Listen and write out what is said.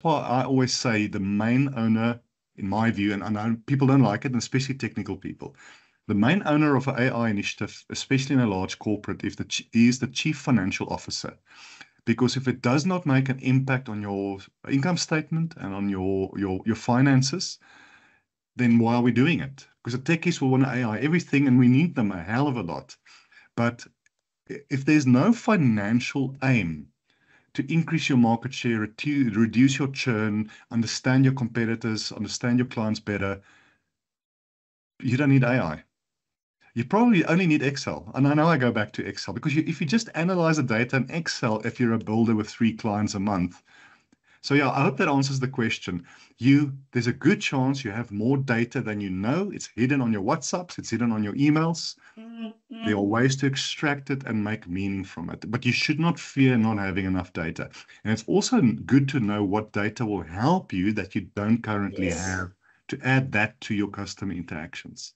Well, I always say the main owner, in my view, and I know people don't like it, and especially technical people, the main owner of an AI initiative, especially in a large corporate, is the chief financial officer. Because if it does not make an impact on your income statement and on your finances, then why are we doing it? Because the techies will want to AI everything, and we need them a hell of a lot. But if there's no financial aim to increase your market share, to reduce your churn, understand your competitors, understand your clients better, you don't need AI. You probably only need Excel. And I know I go back to Excel because if you just analyze the data in Excel, if you're a builder with 3 clients a month. So yeah, I hope that answers the question. There's a good chance you have more data than you know. It's hidden on your WhatsApps, it's hidden on your emails. There are ways to extract it and make meaning from it, but you should not fear not having enough data. And it's also good to know what data will help you that you don't currently Yes. have to add that to your customer interactions.